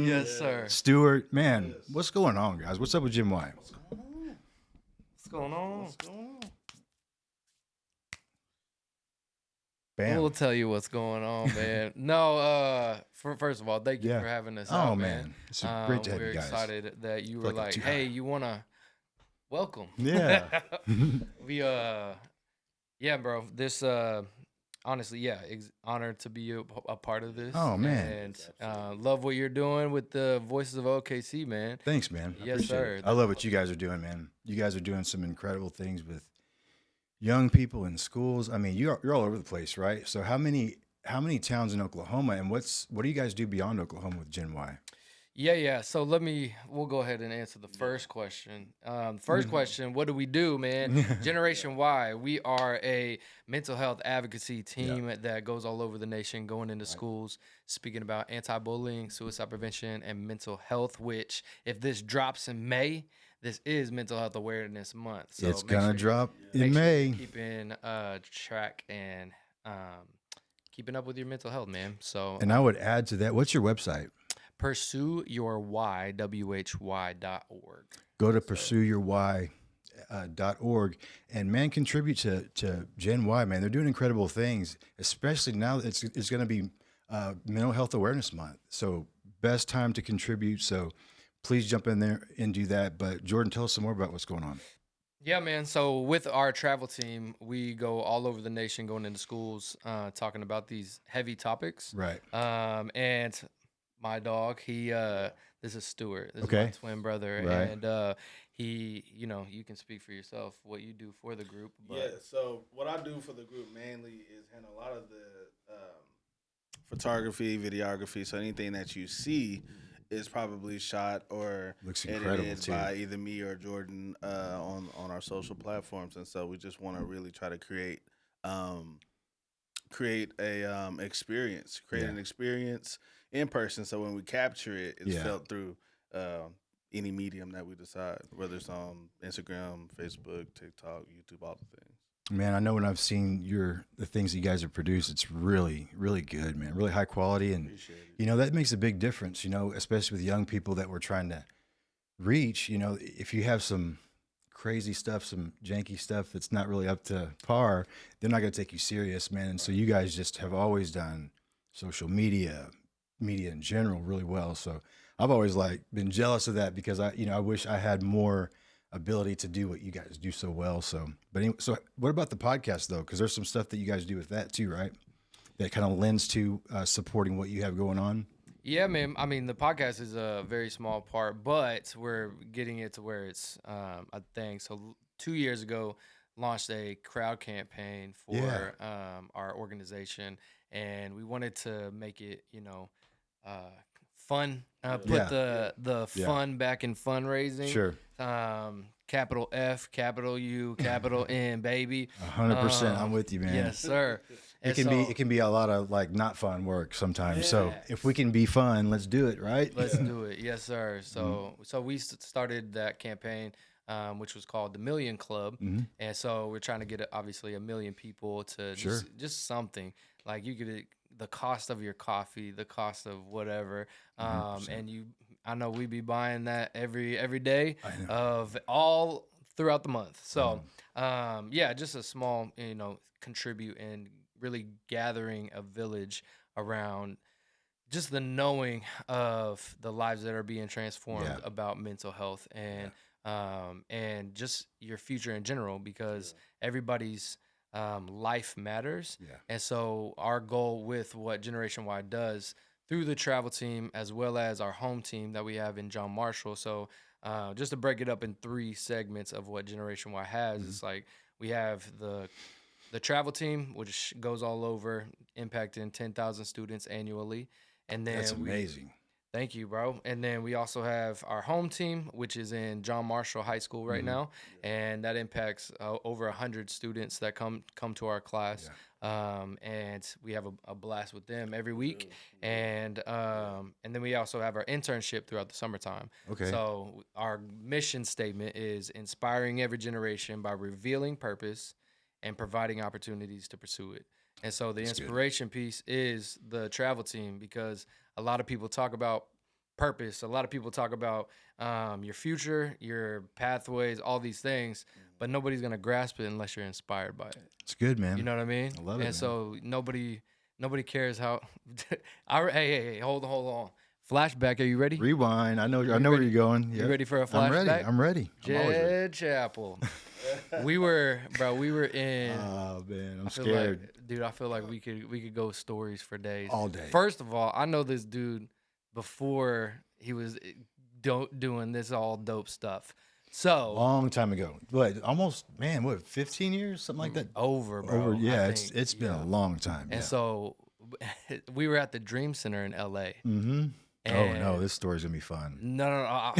Jordan. Yes, sir. Stuart. Man, what's going on, guys? What's up with Gen Y? What's going on? Bam. We'll tell you what's going on, man. No, first of all, thank you for having us out, man. It's great to have we're you guys. excited that you were Like I'm like, too hey, high. you wanna welcome? Yeah. We yeah, bro. This honestly, yeah, honored to be a part of this. Oh, man. And love what you're doing with the Voices of OKC, man. Thanks, man. I Yes, appreciate sir. it. I love what you guys are doing, man. You guys are doing some incredible things with young people in schools. I mean, you're all over the place, right? So how many towns in Oklahoma, and what do you guys do beyond Oklahoma with Gen Y? Yeah. So we'll go ahead and answer the first question. First question, what do we do, man? Generation Y, we are a mental health advocacy team that goes all over the nation, going into schools, speaking about anti-bullying, suicide prevention, and mental health, which if this drops in May, this is Mental Health Awareness Month. So It's gonna drop in make sure May. you're keeping track and keeping up with your mental health, man. So And I would add to that, what's your website? pursueyourwhy.org. Go to pursueyourwhy.org and man, contribute to Gen Y, man. They're doing incredible things, especially now that it's going to be Mental Health Awareness Month. So best time to contribute. So please jump in there and do that. But Jordan, tell us some more about what's going on. Yeah, man. So with our travel team, we go all over the nation, going into schools, talking about these heavy topics. Right. And my dog, this is Stuart. This is Okay. my twin brother. Right. And he, you can speak for yourself what you do for the group. But Yeah, so what I do for the group mainly is handle a lot of the photography, videography. So anything that you see is probably shot or Looks incredible edited too. by either me or Jordan on our social platforms. And so we just want to really try to create a experience, an experience in person. So when we capture it, it's felt through any medium that we decide, whether it's on Instagram, Facebook, TikTok, YouTube, all the things. Man, I know when I've seen the things you guys have produced, it's really, really good, man. Really high quality, and that makes a big difference. Especially with young people that we're trying to reach. If you have some crazy stuff, some janky stuff that's not really up to par, they're not going to take you serious, man. And so you guys just have always done social media in general really well. So I've always been jealous of that because I wish I had more ability to do what you guys do so well. So, but anyway, so what about the podcast though? Because there's some stuff that you guys do with that too, right? That kind of lends to supporting what you have going on. Yeah, man. I mean, the podcast is a very small part, but we're getting it to where it's a thing. So 2 years ago, launched a crowd campaign for our organization, and we wanted to make it, fun. Put the fun back in fundraising. Sure. Capital F, capital U, capital N, baby. 100%. I'm with you, man. Yes, sir. It can be a lot of not fun work sometimes. So if we can be fun, let's do it, right? Let's do it. Yes, sir. So we started that campaign, which was called the Million Club, and so we're trying to get obviously 1 million people to just something like you could the cost of your coffee, the cost of whatever, and I know we be buying that every day of all throughout the month. So just a small contribute and really gathering a village around just the knowing of the lives that are being transformed about mental health and just your future in general, because everybody's life matters. And so our goal with what Generation Y does through the travel team as well as our home team that we have in John Marshall. So just to break it up in 3 segments of what Generation Y has, it's like we have the travel team, which goes all over, impacting 10,000 students annually. And then that's amazing. Thank you, bro. And then we also have our home team, which is in John Marshall High School right now, and that impacts over 100 students that come to our class. And we have a blast with them every week. And then we also have our internship throughout the summertime. Okay. So our mission statement is inspiring every generation by revealing purpose and providing opportunities to pursue it. And so the inspiration piece is the travel team, because a lot of people talk about purpose. A lot of people talk about your future, your pathways, all these things, but nobody's gonna grasp it unless you're inspired by it. It's good, man. You know what I mean? I love it. And so nobody cares how. Hey, hold on. Flashback. Are you ready? Rewind. I know where you're going. You ready for a flashback? I'm ready. Jed Chappell. we were in. Oh man, I'm scared, dude. I feel like we could go stories for days, all day. First of all, I know this dude before he was doing this all dope stuff. So long time ago, but almost 15 years, something like that. Bro. Yeah, it's been a long time. And so we were at the Dream Center in LA. Mm-hmm. Oh no, this story's gonna be fun. No, I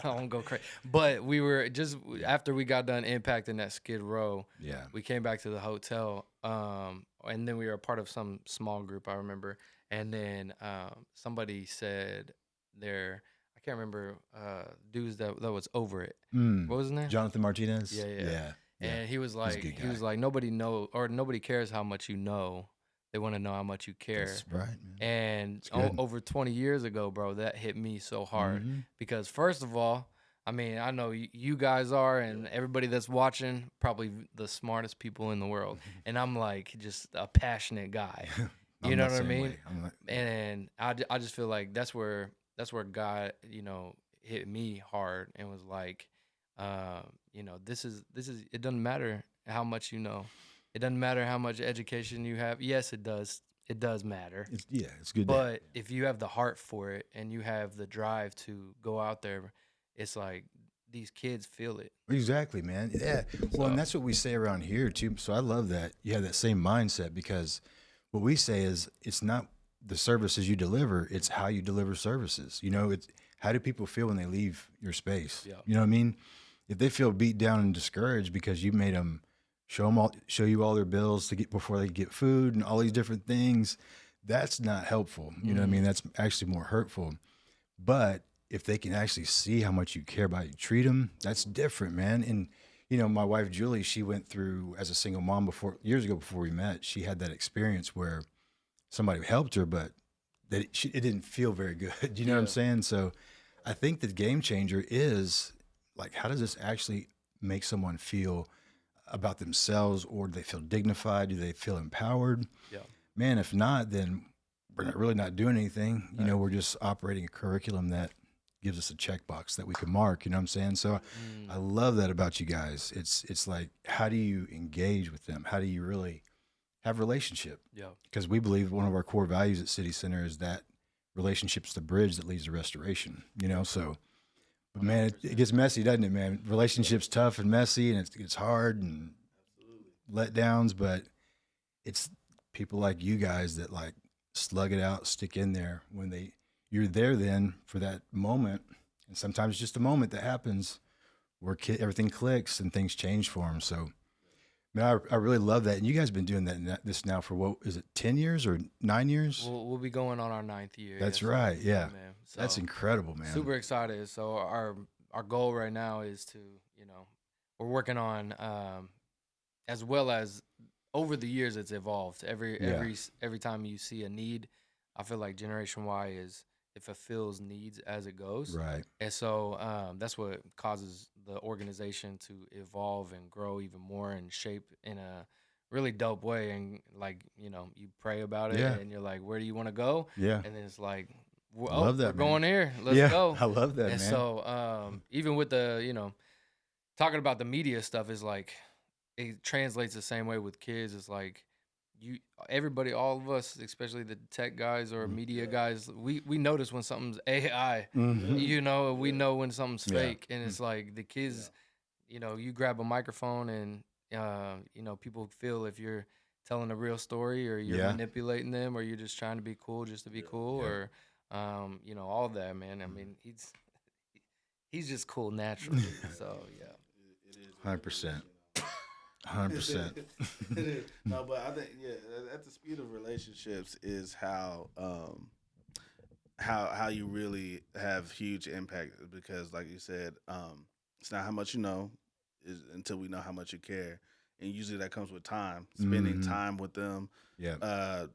won't go crazy. But we were just after we got done impacting that Skid Row. Yeah, we came back to the hotel, and then we were a part of some small group, I remember. And then somebody said I can't remember dudes that was over it. What was his name? Jonathan Martinez. Yeah. And he was like, nobody cares how much you know. They want to know how much you care. That's right, man. And over 20 years ago, bro, that hit me so hard because first of all, I mean, I know you guys are, and everybody that's watching, probably the smartest people in the world. And I'm like just a passionate guy. You know what I mean? And I just feel like that's where God, hit me hard and was like, this is it doesn't matter how much you know. It doesn't matter how much education you have. Yes, it does. It does matter. It's good. But if you have the heart for it and you have the drive to go out there, it's like these kids feel it. Exactly, man. Yeah. Well, and that's what we say around here too. So I love that you have that same mindset, because what we say is it's not the services you deliver, it's how you deliver services. It's how do people feel when they leave your space? Yeah. You know what I mean? If they feel beat down and discouraged because you made them show you all their bills to get before they get food and all these different things, that's not helpful. You know what I mean? That's actually more hurtful. But if they can actually see how much you care about how you treat them, that's different, man. And my wife Julie, she went through as a single mom years ago before we met. She had that experience where somebody helped her, but it didn't feel very good. You know what I'm saying? So I think the game changer is like, how does this actually make someone feel about themselves, or do they feel dignified? Do they feel empowered? Yeah. Man, if not, then we're really not doing anything. We're just operating a curriculum that gives us a checkbox that we can mark. You know what I'm saying? So I love that about you guys. It's like, how do you engage with them? How do you really have a relationship? Yeah. Because we believe one of our core values at City Center is that relationship's the bridge that leads to restoration. So. But man, it gets messy, doesn't it, man? Relationships tough and messy, and it's hard and letdowns. But it's people like you guys that like slug it out, stick in there when you're there then for that moment. And sometimes it's just a moment that happens where everything clicks and things change for them. So, man, I really love that. And you guys have been doing this now for what is it, 10 years or 9 years? We'll be going on our 9th year. That's right. Yeah. Man. So, that's incredible, man. Super excited. So our goal right now is to, we're working on, as well as over the years it's evolved. Every time you see a need, I feel like Generation Y it fulfills needs as it goes. Right. And so that's what causes the organization to evolve and grow even more and shape in a really dope way. And like, you pray about it and you're like, where do you want to go? Yeah. And then it's like, I love that, we're going here. Let's go. I love that, and man. So even with the, talking about the media stuff is like, it translates the same way with kids. It's like everybody, all of us, especially the tech guys or media guys, we notice when something's AI, we know when something's fake. And it's like the kids, you grab a microphone and, people feel if you're telling a real story or you're manipulating them or you're just trying to be cool just to be cool or, all that, man. I mean, he's just cool naturally. So, yeah. 100%. 100%. No, but I think at the speed of relationships is how you really have huge impact, because like you said, it's not how much you know is until we know how much you care, and usually that comes with time, spending time with them. Yeah.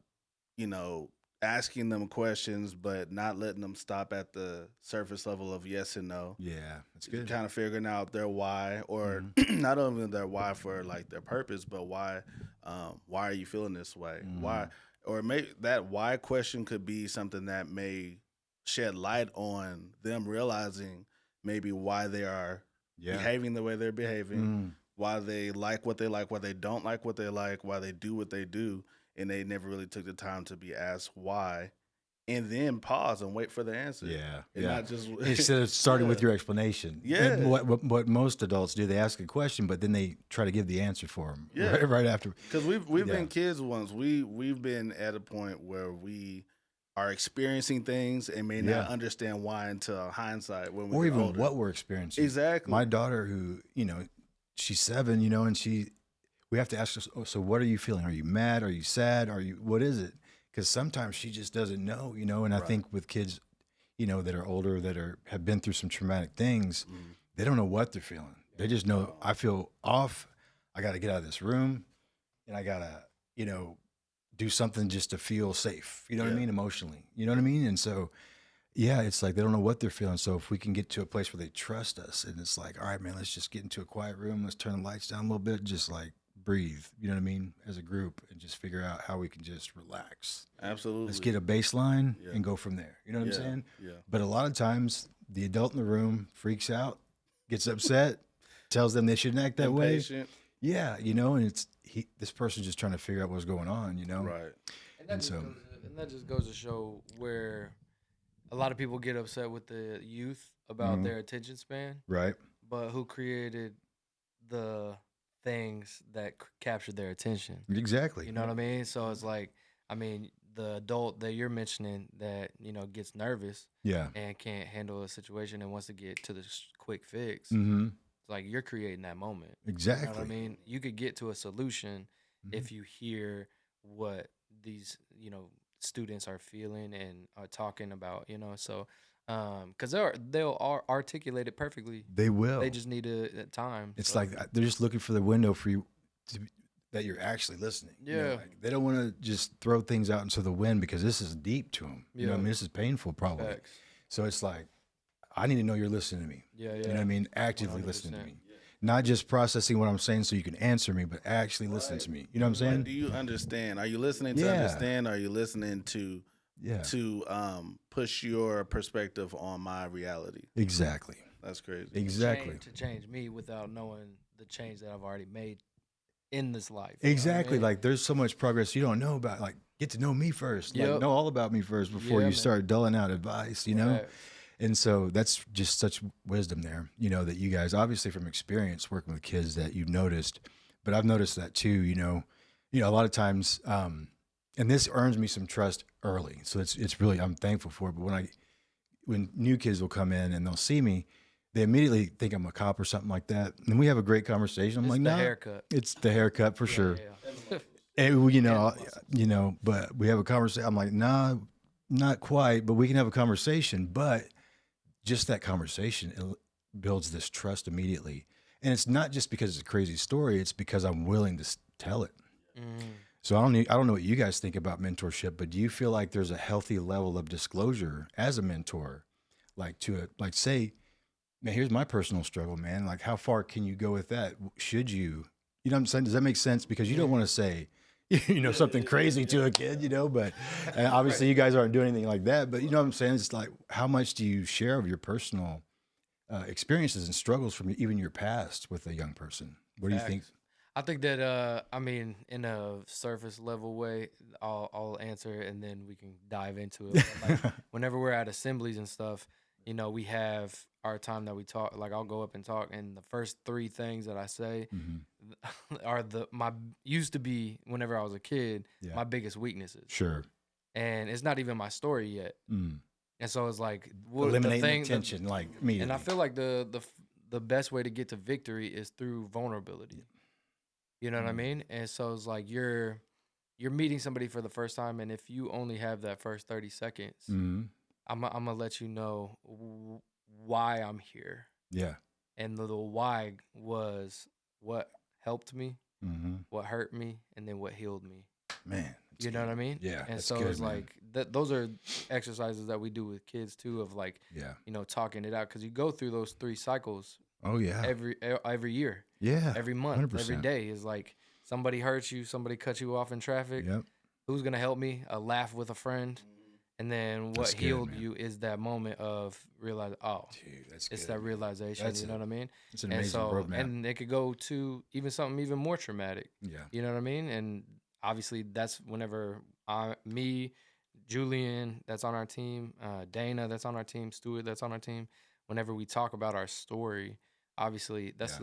asking them questions, but not letting them stop at the surface level of yes and no. Yeah, that's good. Kind of figuring out their why, or not only their why for like their purpose, but why are you feeling this way? Why, or maybe that why question could be something that may shed light on them realizing maybe why they are behaving the way they're behaving, why they like what they like, why they don't like what they like, why they do what they do. And they never really took the time to be asked why, and then pause and wait for the answer. And not just instead of starting with your explanation. And what most adults do, they ask a question, but then they try to give the answer for them right after. Because we've been kids once. We've been at a point where we are experiencing things and may not understand why until hindsight when we're or even older. What we're experiencing. Exactly. My daughter, who she's 7, and we have to ask her, so what are you feeling? Are you mad? Are you sad? What is it? Because sometimes she just doesn't know, and I think with kids, that are older, that have been through some traumatic things, they don't know what they're feeling. They just know, I feel off. I got to get out of this room, and I got to, do something just to feel safe. You know what I mean? Emotionally. You know what I mean? And so, it's like they don't know what they're feeling. So if we can get to a place where they trust us, and it's like, all right, man, let's just get into a quiet room. Let's turn the lights down a little bit. Just like breathe, you know what I mean, as a group, and just figure out how we can just relax. Absolutely. Let's get a baseline and go from there. You know what I'm saying? Yeah. But a lot of times the adult in the room freaks out, gets upset, tells them they shouldn't act that Impatient. way. Yeah, and it's this person's just trying to figure out what's going on, Right. And that just goes to show where a lot of people get upset with the youth about their attention span. Right. But who created the things that captured their attention? Exactly. You know what I mean? So it's like, the adult that you're mentioning that, gets nervous and can't handle a situation and wants to get to the quick fix. It's like you're creating that moment. Exactly. You know what I mean? You could get to a solution if you hear what these, students are feeling and are talking about, so because they'll articulate it perfectly. They will. They just need a time. It's like they're just looking for the window for you that you're actually listening. Yeah. Like they don't want to just throw things out into the wind because this is deep to them. You know what I mean? This is painful probably. Facts. So it's like, I need to know you're listening to me. Yeah. You know what I mean? Actively listening to me. Yeah. Not just processing what I'm saying so you can answer me, but actually listen to me. You know what I'm saying? Like, do you understand? Are you listening to understand? Or are you listening to push your perspective on my reality? Exactly. That's crazy. Exactly. To change me without knowing the change that I've already made in this life. Exactly. Like there's so much progress you don't know about. Like get to know me first. Like know all about me first before you start doling out advice, Right. And so that's just such wisdom there, that you guys, obviously from experience working with kids that you've noticed, but I've noticed that too, a lot of times, and this earns me some trust early. So it's really, I'm thankful for it. But when new kids will come in and they'll see me, they immediately think I'm a cop or something like that. And we have a great conversation. I'm like, no, haircut. It's the haircut for sure. Yeah. And, but we have a conversation. I'm like, nah, not quite, but we can have a conversation. But just that conversation, it builds this trust immediately. And it's not just because it's a crazy story. It's because I'm willing to tell it. So I don't know what you guys think about mentorship, but do you feel like there's a healthy level of disclosure as a mentor? Like say, man, here's my personal struggle, man. Like how far can you go with that? Should you know what I'm saying? Does that make sense? Because you don't want to say, something crazy to a kid, but obviously you guys aren't doing anything like that, but you know what I'm saying? It's like, how much do you share of your personal experiences and struggles from even your past with a young person? What do you think? I think that, in a surface level way, I'll answer it and then we can dive into it. Like, whenever we're at assemblies and stuff, we have our time that we talk. Like I'll go up and talk, and the first 3 things that I say are used to be whenever I was a kid, my biggest weaknesses. Sure. And it's not even my story yet. And so it's like eliminating the tension, like me. And I feel like the best way to get to victory is through vulnerability. You know what I mean? And so it's like you're meeting somebody for the first time, and if you only have that first 30 seconds, I'm gonna let you know why I'm here. Yeah. And the why was what helped me, what hurt me, and then what healed me. man. You know what I mean? Yeah. And so it's like those are exercises that we do with kids too, of like, you know, talking it out, because you go through those 3 cycles. Oh yeah. Every year. Yeah. Every month. 100%. Every day is like somebody hurts you, somebody cuts you off in traffic. Yep. Who's gonna help me? A laugh with a friend. And then what healed you is that moment of realize, dude, that's it's good, that realization. You know what I mean? It's an amazing roadmap. And it could go to even something even more traumatic. Yeah. You know what I mean? And obviously that's whenever me, Julian, that's on our team, Dana, that's on our team, Stuart, that's on our team. Whenever we talk about our story, obviously that's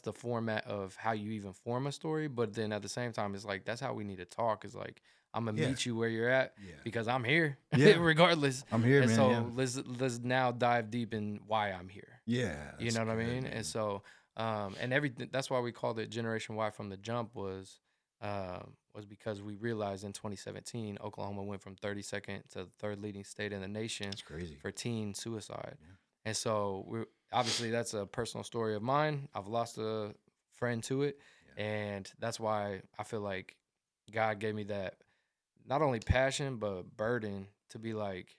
the format of how you even form a story. But then at the same time, it's like that's how we need to talk. Is like, I'm gonna meet you where you're at because I'm here, regardless. I'm here, and man. So let's now dive deep in why I'm here. Yeah, you know what I mean. Man. And so and everything. That's why we called it Generation Y from the jump was because we realized in 2017 Oklahoma went from 32nd to the 3rd leading state in the nation. That's crazy. For teen suicide. Yeah. And so obviously that's a personal story of mine. I've lost a friend to it, and that's why I feel like God gave me that not only passion but burden to be like,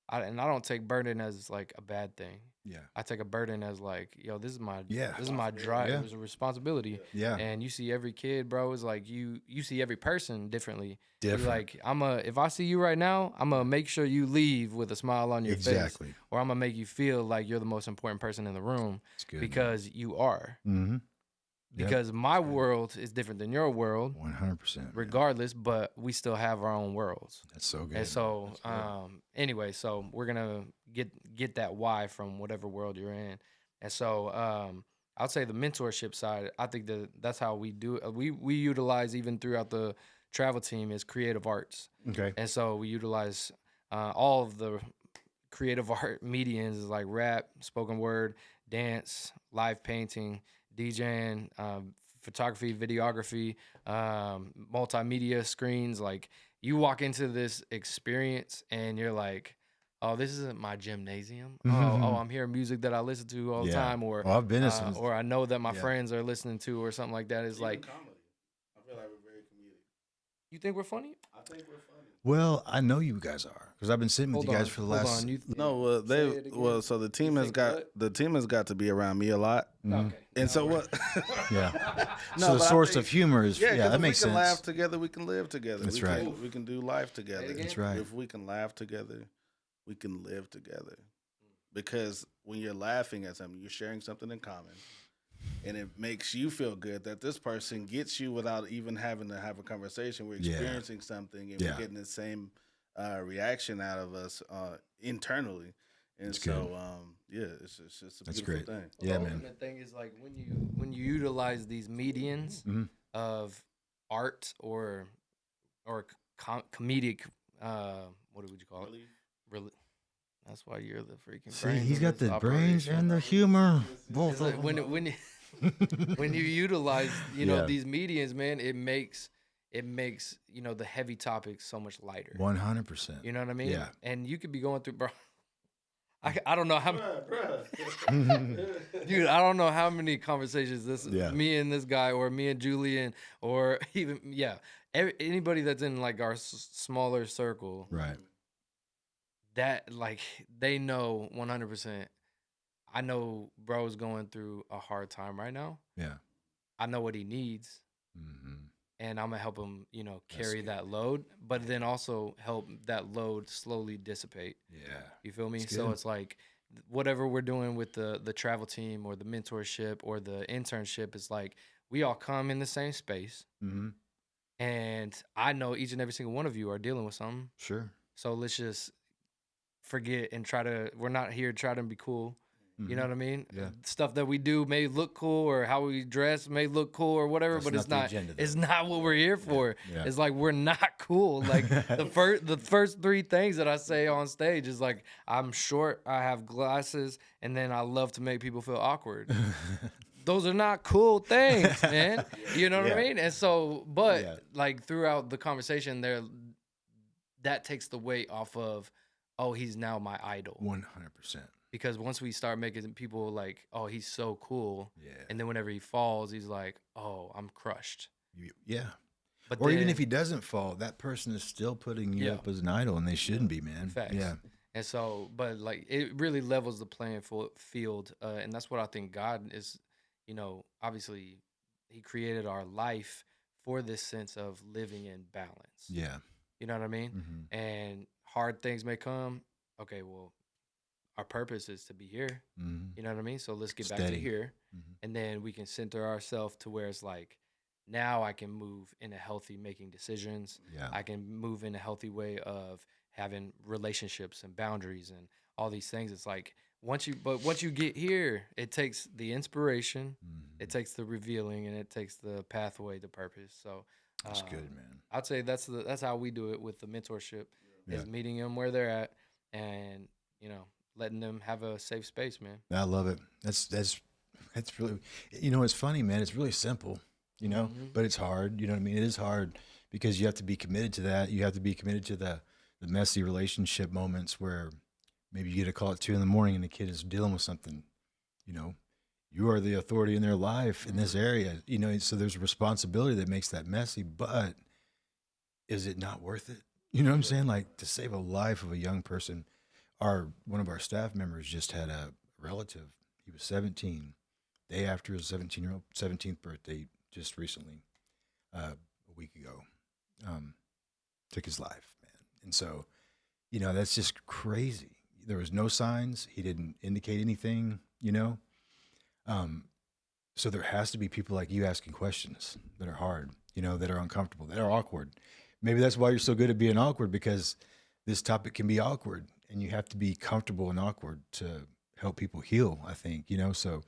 I don't take burden as like a bad thing. Yeah, I take a burden as like, yo, this is my drive. It was a responsibility. Yeah, and you see every kid, bro, is like you see every person differently. Like if I see you right now, I'm gonna make sure you leave with a smile on your face, or I'm gonna make you feel like you're the most important person in the room because you are. Mm-hmm. Because my world is different than your world, 100%. Regardless, but we still have our own worlds. That's so good. And so, anyway, so we're gonna get that why from whatever world you're in. And so, I'd say the mentorship side. I think that's how we do it. We utilize even throughout the travel team is creative arts. Okay. And so we utilize all of the creative art mediums like rap, spoken word, dance, live painting, DJing, photography, videography, multimedia screens. Like you walk into this experience and you're like, oh, this isn't my gymnasium. Oh, I'm hearing music that I listen to all the time, or I've been or I know that my friends are listening to, or something like that. It's like comedy. I feel like we're very comedic. You think we're funny? I think we're funny. Well, I know you guys are because I've been sitting with you guys for the last. So the team has got to be around me a lot. Mm-hmm. Okay. And so what? So the source of humor is that makes sense. We can laugh together. We can live together. That's right. We can do life together. That's right. If we can laugh together, we can live together. Because when you're laughing at something, you're sharing something in common. And it makes you feel good that this person gets you without even having to have a conversation. We're experiencing something and we're getting the same reaction out of us internally. And it's just a beautiful thing. The ultimate thing is like when you utilize these medians of art or comedic, what would you call it? Really. That's why you're the freaking. See, he's got the brains and the humor. Both. Like when you utilize, these medians, man, it makes the heavy topics so much lighter. 100%. You know what I mean? Yeah. And you could be going through, bro. I don't know how. Dude, I don't know how many conversations me and this guy, or me and Julian, or even anybody that's in like our smaller circle. Right. That like they know 100%. I know bro's going through a hard time right now. Yeah. I know what he needs. Mm-hmm. And I'm gonna help him, carry that load, but then also help that load slowly dissipate. Yeah. You feel me? So it's like whatever we're doing with the travel team or the mentorship or the internship is like we all come in the same space. Mm-hmm. And I know each and every single one of you are dealing with something. Sure. So let's just forget and we're not here to try to be cool. Mm-hmm. You know what I mean? Yeah. Stuff that we do may look cool, or how we dress may look cool or whatever, but it's not what we're here for. Yeah. It's like we're not cool. Like the first 3 things that I say on stage is like, I'm short, I have glasses, and then I love to make people feel awkward. Those are not cool things, man. You know what I mean? And so, like throughout the conversation there, that takes the weight off of, oh, he's now my idol. 100%. Because once we start making people like, oh, he's so cool. Yeah. And then whenever he falls, he's like, oh, I'm crushed. Yeah. But or then, even if he doesn't fall, that person is still putting you up as an idol, and they shouldn't be, man. Facts. Yeah. And so, but like it really levels the playing field, and that's what I think God is. Obviously, He created our life for this sense of living in balance. Yeah. You know what I mean? Mm-hmm. And hard things may come. Okay, well, our purpose is to be here. Mm-hmm. You know what I mean? So let's get back to Steady. here, Mm-hmm. and then we can center ourselves to where it's like, now I can move in a healthy making decisions. Yeah. I can move in a healthy way of having relationships and boundaries and all these things. It's like once you get here, it takes the inspiration, it takes the revealing, and it takes the pathway to purpose. So That's good, man. I'd say that's how we do it with the mentorship, is meeting them where they're at, and letting them have a safe space, man. I love it. That's really, it's funny, man. It's really simple, but it's hard. You know what I mean? It is hard because you have to be committed to that. You have to be committed to the messy relationship moments where maybe you get a call at 2 a.m. and the kid is dealing with something. You are the authority in their life in this area. So there's a responsibility that makes that messy, but is it not worth it? You know what I'm saying? Like, to save a life of a young person. One of our staff members just had a relative. He was 17, day after his 17th birthday, just recently, a week ago, took his life, man. And so, that's just crazy. There was no signs. He didn't indicate anything, So there has to be people like you asking questions that are hard, that are uncomfortable, that are awkward. Maybe that's why you're so good at being awkward, because this topic can be awkward and you have to be comfortable and awkward to help people heal, I think, So,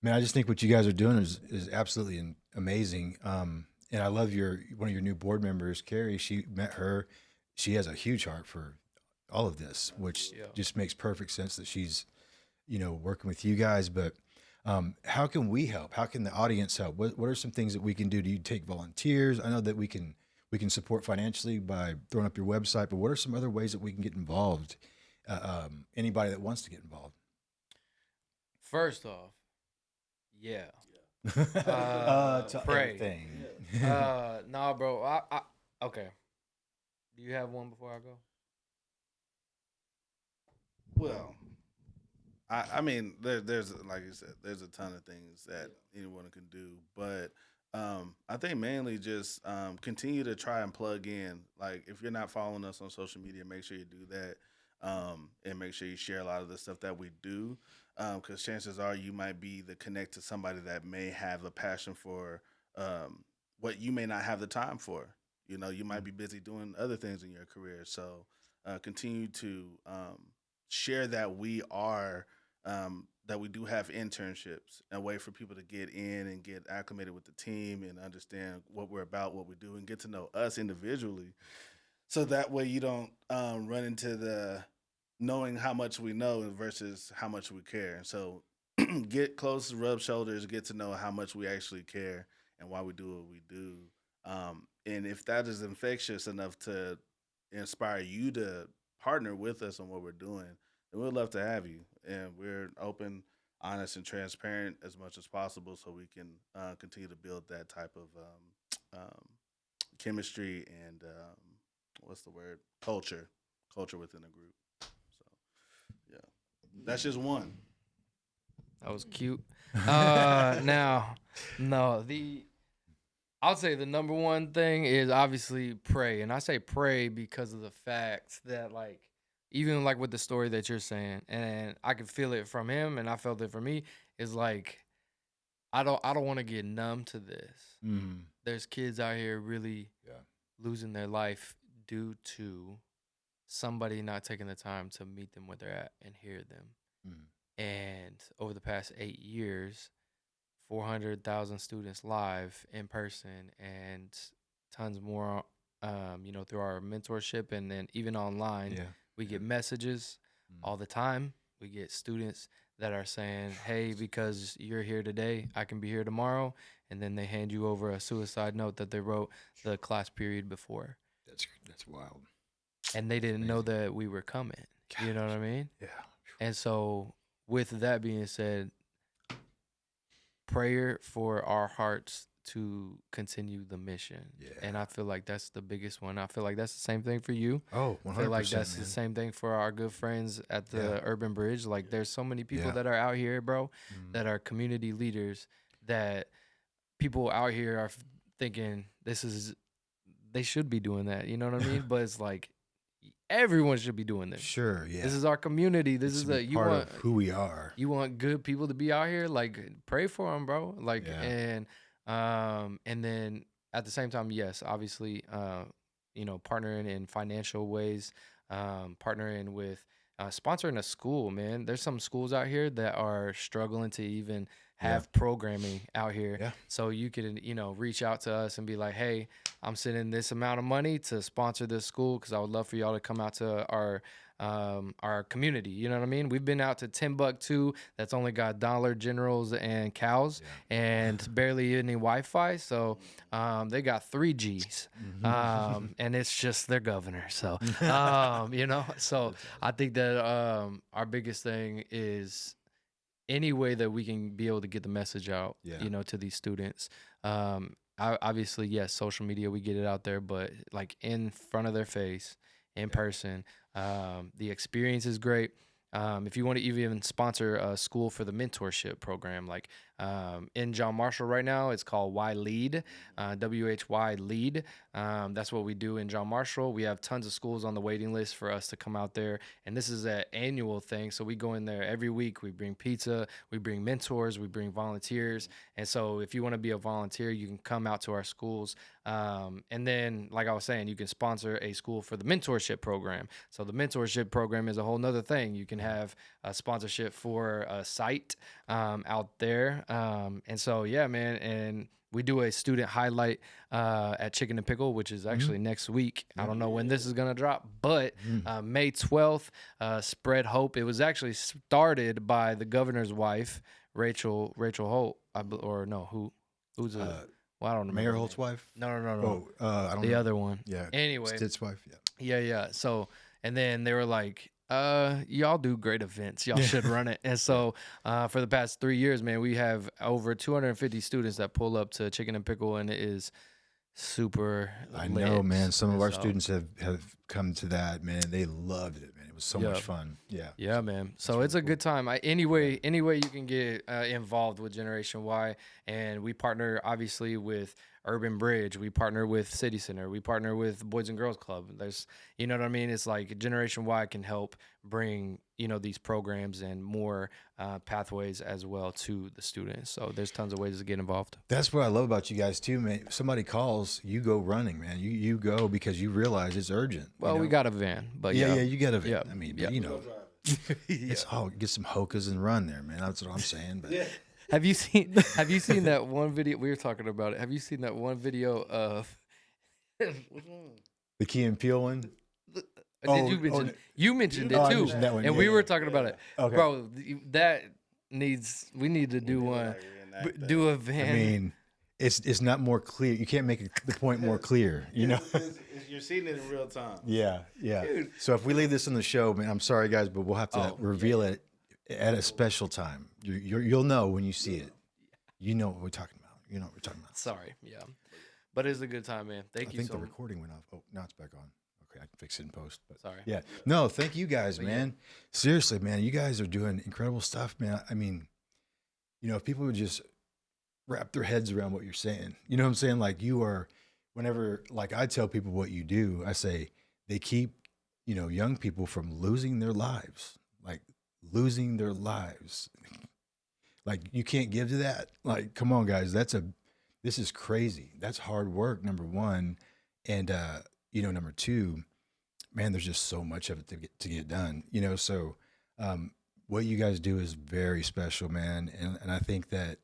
man, I just think what you guys are doing is absolutely amazing. And I love one of your new board members, Carrie. She met her. She has a huge heart for all of this, which just makes perfect sense that she's, working with you guys. But how can we help? How can the audience help? What are some things that we can do? Do you take volunteers? I know that we can support financially by throwing up your website, but what are some other ways that we can get involved? Anybody that wants to get involved. First off, pray. Everything. Nah, bro. Okay. Do you have one before I go? Well, I mean, there's like you said, there's a ton of things that anyone can do, but I think mainly just continue to try and plug in. Like, if you're not following us on social media, make sure you do that, and make sure you share a lot of the stuff that we do, because chances are you might be the connect to somebody that may have a passion for what you may not have the time for. You might be busy doing other things in your career, so continue to share that that we do have internships, a way for people to get in and get acclimated with the team and understand what we're about, what we do, and get to know us individually. So that way you don't run into the knowing how much we know versus how much we care. So get close, rub shoulders, get to know how much we actually care and why we do what we do. And if that is infectious enough to inspire you to partner with us on what we're doing, then we'd love to have you. And we're open, honest, and transparent as much as possible, so we can continue to build that type of chemistry and what's the word? Culture within a group. So, yeah, that's just one. That was cute. Now, no, I'll say the number one thing is obviously pray. And I say pray because of the fact that, like, even like with the story that you're saying, and I could feel it from him and I felt it from me, is like, I don't want to get numb to this. Mm-hmm. There's kids out here really losing their life due to somebody not taking the time to meet them where they're at and hear them. Mm-hmm. And over the past 8 years, 400,000 students live in person and tons more, through our mentorship, and then even online, we get messages all the time. We get students that are saying, hey, because you're here today, I can be here tomorrow. And then they hand you over a suicide note that they wrote the class period before. That's wild. And they didn't know that we were coming. Gosh. You know what I mean? Yeah. And so with that being said, prayer for our hearts to continue the mission. Yeah. And I feel like that's the biggest one. I feel like that's the same thing for you. Oh, 100%. I feel like that's man. the same thing for our good friends at the Urban Bridge. Like there's so many people that are out here, bro, that are community leaders that people out here are thinking they should be doing that. You know what I mean? But it's like everyone should be doing this. Sure, yeah. This is our community. This It's is part of who we are. You want good people to be out here, like pray for them, bro. Like and then at the same time, yes, obviously, partnering in financial ways, partnering with sponsoring a school, man. There's some schools out here that are struggling to even have programming out here. Yeah. So you can, reach out to us and be like, hey, I'm sending this amount of money to sponsor this school because I would love for y'all to come out to our community. You know what I mean? We've been out to Timbuktu. That's only got Dollar Generals and cows and barely any Wi-Fi. So they got 3Gs. And it's just their governor. So, so I think that our biggest thing is any way that we can be able to get the message out, to these students. Obviously, yes, social media, we get it out there, but like in front of their face, in person, the experience is great. If you want to even sponsor a school for the mentorship program, like in John Marshall right now, it's called Y Lead, WHY Lead. That's what we do in John Marshall. We have tons of schools on the waiting list for us to come out there. And this is an annual thing. So we go in there every week. We bring pizza, we bring mentors, we bring volunteers. And so if you want to be a volunteer, you can come out to our schools. And then, like I was saying, you can sponsor a school for the mentorship program. So the mentorship program is a whole nother thing. You can have a sponsorship for a site out there. And so, yeah, man. And we do a student highlight at Chicken and Pickle, which is actually next week. I don't know when this is going to drop, but May 12th, Spread Hope. It was actually started by the governor's wife, Rachel Holt, who's a... Well, I don't know. Mayor Holt's wife? No. Oh, I don't know. The other one. Yeah. Anyway. Stitt's wife, Yeah. So, and then they were like, y'all do great events. Y'all should run it. And so for the past 3 years, man, we have over 250 students that pull up to Chicken and Pickle, and it is super I lit. know, man. Some of our students have come to that, man. They loved it, man. It was so much fun. Yeah, man. So it's a good time. Any way you can get involved with Generation Y, and we partner obviously with Urban Bridge. We partner with City Center. We partner with Boys and Girls Club. There's, you know what I mean? It's like Generation Y can help bring, these programs and more pathways as well to the students. So there's tons of ways to get involved. That's what I love about you guys too, man. If somebody calls, you go running, man. You go because you realize it's urgent. Well, we got a van, but yeah, you got a van. Yeah. I mean, it's all get some hokas and run there, man. That's what I'm saying. But Have you seen that one video? We were talking about it. Have you seen that one video of the Key and Peele one? Did you mention? You mentioned it too, that one. and we were talking about it, Okay. bro. We need to do one. Do a van. I mean, it's not more clear. You can't make the point more clear. You're seeing it in real time. Yeah. Dude. So if we leave this in the show, man, I'm sorry, guys, but we'll have to reveal it at a special time. You'll know when you see it. You know what we're talking about. Sorry, yeah, but it's a good time, man. Thank you. I think the recording went off. Oh, now it's back on. Okay, I can fix it in post. But sorry. Yeah. No, thank you guys, man. Seriously, man, you guys are doing incredible stuff, man. I mean, if people would just wrap their heads around what you're saying, you know what I'm saying? Like whenever I tell people what you do, I say they keep, young people from losing their lives, like Like you can't give to that. Like, come on, guys. This is crazy. That's hard work, number one. And, number two, man, there's just so much of it to get done, so, what you guys do is very special, man. And I think that,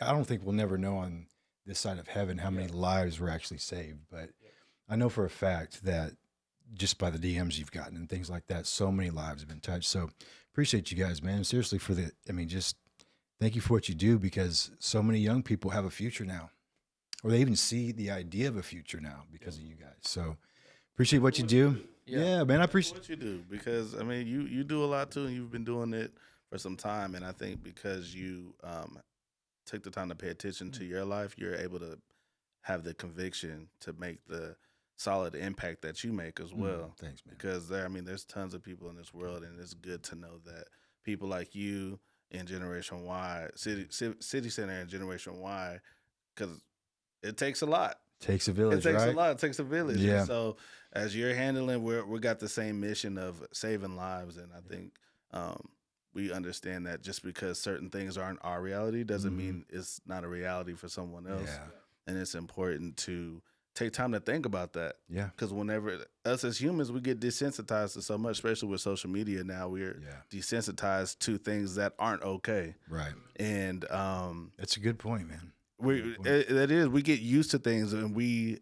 I don't think we'll never know on this side of heaven how many lives were actually saved, but I know for a fact that just by the DMs you've gotten and things like that, so many lives have been touched. So appreciate you guys, man. Seriously just thank you for what you do, because so many young people have a future now, or they even see the idea of a future now because of you guys. So appreciate what you do. Yeah, man, I appreciate what you do, because I mean, you do a lot too, and you've been doing it for some time. And I think because you take the time to pay attention to your life, you're able to have the conviction to make the solid impact that you make as well. Thanks, man. Because there's tons of people in this world, and it's good to know that people like you and Generation Y, City Center and Generation Y, because it takes a lot. Takes a village, It takes right? a lot. It takes a village. Yeah. And so as you're handling, we got the same mission of saving lives, and I think we understand that just because certain things aren't our reality doesn't mean it's not a reality for someone else. Yeah. And it's important to take time to think about that. Yeah. Because whenever us as humans, we get desensitized to so much, especially with social media now, we're desensitized to things that aren't okay. Right. And that's a good point, man. We get used to things, and we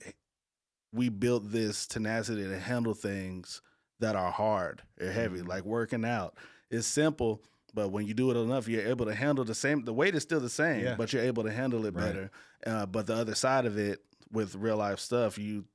built this tenacity to handle things that are hard or heavy, like working out. It's simple, but when you do it enough, you're able to handle the weight is still the same, but you're able to handle it better. But the other side of it, with real life stuff, you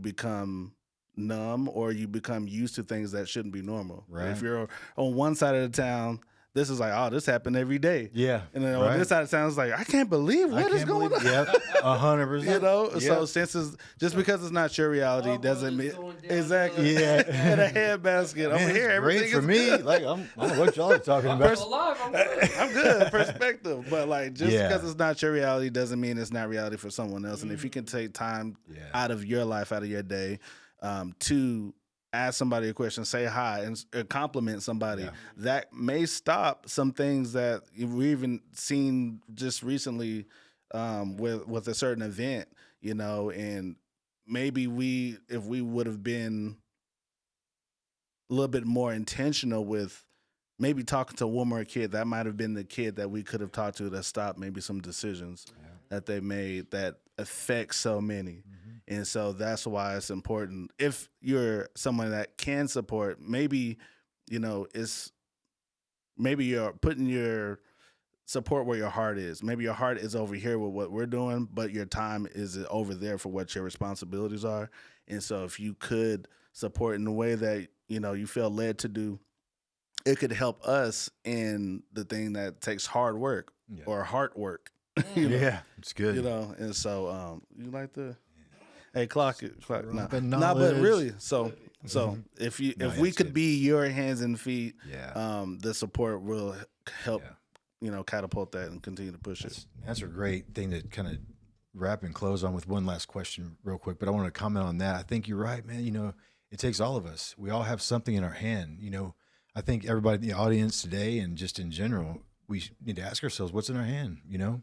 become numb, or you become used to things that shouldn't be normal. Right. If you're on one side of the town, this is like, oh, this happened every day. Yeah. And then on this side of the town, it's like, I can't believe what is going on. Yep. 100%. You know, so since it's just because it's not your reality doesn't mean exactly. Yeah. In a handbasket over here, everything great for me. Like I don't know what y'all are talking about. I'm good. Perspective, but like just because it's not your reality doesn't mean it's not reality for someone else. And if you can take time out of your life, out of your day, to ask somebody a question, say hi, and compliment somebody, that may stop some things that we even seen just recently with a certain event, you know. And maybe if we would have been a little bit more intentional with maybe talking to one more kid, that might have been the kid that we could have talked to that stopped maybe some decisions that they made that affect so many. And so that's why it's important. If you're someone that can support, maybe, you know, maybe you're putting your support where your heart is. Maybe your heart is over here with what we're doing, but your time is over there for what your responsibilities are. And so if you could support in the way that, you know, you feel led to do, it could help us in the thing that takes hard work or heart work. Yeah, it's good. You know, and so you like the... Hey, clock it. No, but really. So if we could be your hands and feet, the support will help, you know, catapult that and continue to push it. That's a great thing to kind of wrap and close on with one last question real quick. But I want to comment on that. I think you're right, man. You know, it takes all of us. We all have something in our hand. You know, I think everybody in the audience today and just in general, we need to ask ourselves, what's in our hand, you know?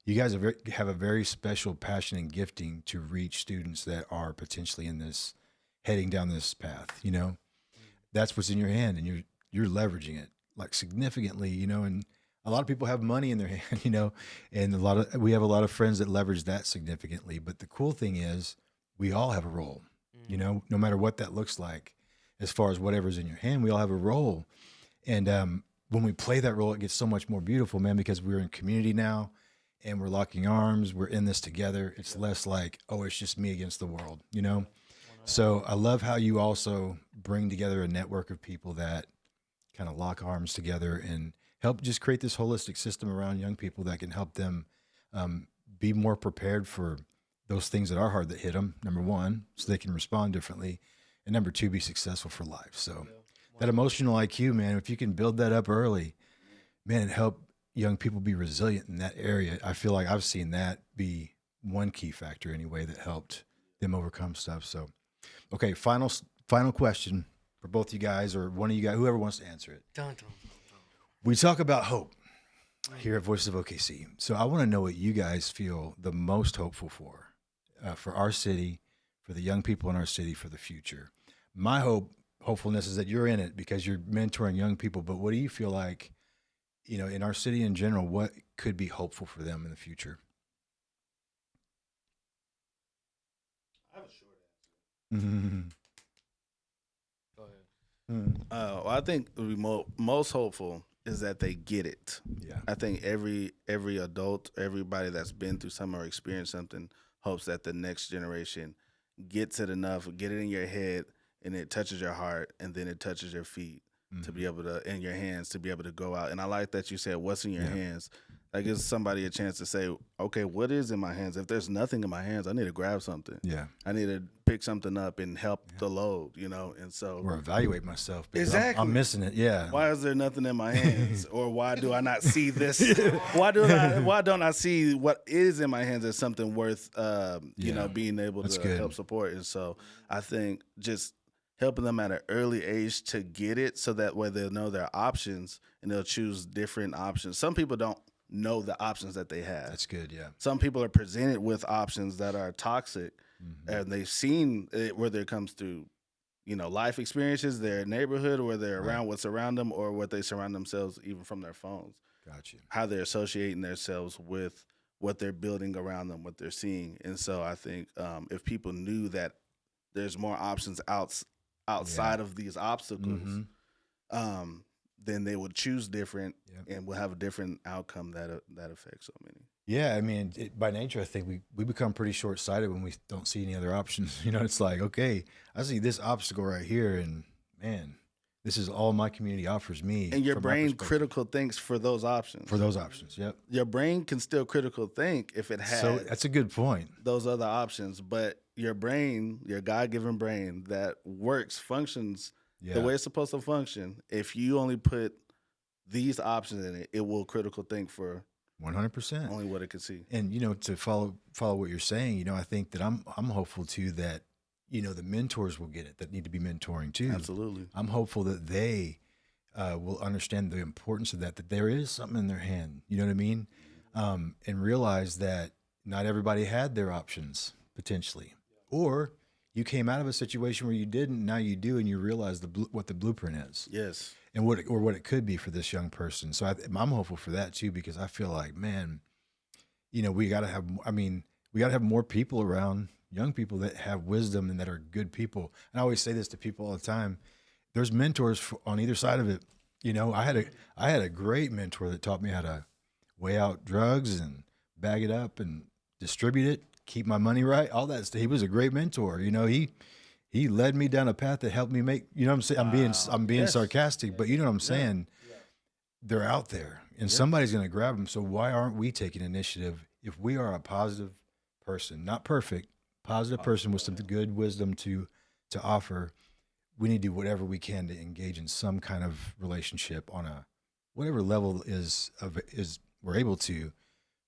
You guys have a very special passion and gifting to reach students that are potentially heading down this path. You know, that's what's in your hand, and you're leveraging it like significantly. You know, and a lot of people have money in their hand. You know, and we have a lot of friends that leverage that significantly. But the cool thing is, we all have a role. You know, no matter what that looks like, as far as whatever's in your hand, we all have a role. And when we play that role, it gets so much more beautiful, man, because we're in community now. And we're locking arms, we're in this together. It's less like, oh, it's just me against the world, you know? So I love how you also bring together a network of people that kind of lock arms together and help just create this holistic system around young people that can help them be more prepared for those things that are hard that hit them, number one, so they can respond differently, and number two, be successful for life. So that emotional IQ, man, if you can build that up early, man, it help young people be resilient in that area. I feel like I've seen that be one key factor anyway that helped them overcome stuff. So, okay, final question for both you guys, or one of you guys, whoever wants to answer it. We talk about hope here at Voices of OKC. So I want to know what you guys feel the most hopeful for our city, for the young people in our city, for the future. My hopefulness is that you're in it because you're mentoring young people, but what do you feel like, you know, in our city in general, what could be hopeful for them in the future? I have a short answer. Go ahead. Well, I think the most hopeful is that they get it. Yeah. I think every adult, everybody that's been through something or experienced something, hopes that the next generation gets it enough, get it in your head, and it touches your heart, and then it touches your feet. To be able to, in your hands, to be able to go out. And I like that you said, what's in your hands? That gives somebody a chance to say, okay, what is in my hands? If there's nothing in my hands, I need to grab something. Yeah. I need to pick something up and help the load, and so. Or evaluate myself. Exactly. I'm missing it, yeah. Why is there nothing in my hands? Or why do I not see this? Why don't I see what is in my hands as something worth, being able to help support? And so I think just helping them at an early age to get it so that way they'll know their options and they'll choose different options. Some people don't know the options that they have. That's good, yeah. Some people are presented with options that are toxic, and they've seen it, whether it comes through, life experiences, their neighborhood, or they're around what's around them, or what they surround themselves even from their phones. Gotcha. How they're associating themselves with what they're building around them, what they're seeing. And so I think if people knew that there's more options outside of these obstacles, then they would choose different and will have a different outcome that affects so many. Yeah, I mean, by nature, I think we become pretty short-sighted when we don't see any other options. It's like, okay, I see this obstacle right here, and man, this is all my community offers me. And your brain critical thinks for those options. For those options, yep. Your brain can still critical think if it has. So that's a good point. Those other options, but your brain, your God-given brain that functions the way it's supposed to function. If you only put these options in it, it will critical think for 100%. Only what it can see. And to follow what you're saying, I think that I'm hopeful too that the mentors will get it that need to be mentoring too. Absolutely. I'm hopeful that they will understand the importance of that there is something in their hand. You know what I mean? And realize that not everybody had their options potentially, or you came out of a situation where you didn't, now you do, and you realize what the blueprint is. Yes. And what it could be for this young person. So I'm hopeful for that too, because I feel like, man, we got to have more people around, young people that have wisdom and that are good people. And I always say this to people all the time. There's mentors on either side of it. I had a great mentor that taught me how to weigh out drugs and bag it up and distribute it, keep my money right, all that stuff. He was a great mentor. He led me down a path that helped me make, what I'm saying? I'm being sarcastic, but you know what I'm saying? Yeah. They're out there and somebody's going to grab them. So why aren't we taking initiative if we are a positive person, not perfect, positive person with some good wisdom to offer? We need to do whatever we can to engage in some kind of relationship on whatever level is we're able to,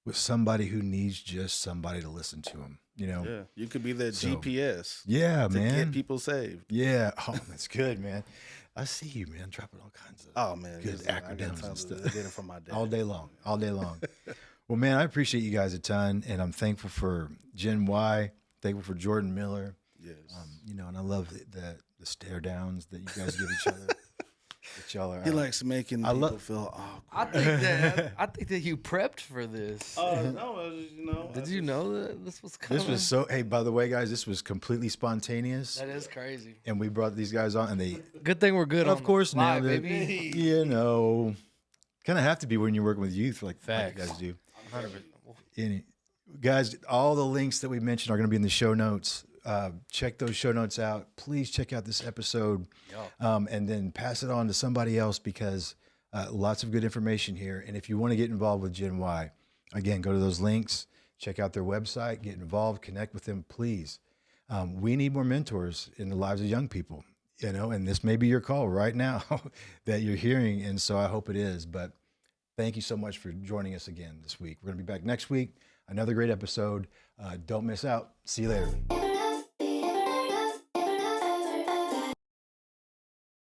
with somebody who needs just somebody to listen to them. Yeah, you could be the GPS. Yeah, to man. Get people saved. Yeah. Oh, that's good, man. I see you, man, dropping all kinds of good acronyms and stuff. I did it from my dad. All day long. Well, man, I appreciate you guys a ton, and I'm thankful for Gen Y, thankful for Jordan Miller. Yes. And I love the stare downs that you guys give each other. That y'all are. He likes making people feel awkward. I think that you prepped for this. No, Did you know that this was coming? This was so. Hey, by the way, guys, this was completely spontaneous. That is crazy. And we brought these guys on, and they. Good thing we're good. Of course, now that, baby. Kind of have to be when you're working with youth, like you guys do. 100%. Guys, all the links that we mentioned are going to be in the show notes. Check those show notes out. Please check out this episode, and then pass it on to somebody else, because lots of good information here. And if you want to get involved with Gen Y, again, go to those links, check out their website, get involved, connect with them, please. We need more mentors in the lives of young people, and this may be your call right now that you're hearing. And so I hope it is. But thank you so much for joining us again this week. We're going to be back next week. Another great episode. Don't miss out. See you later.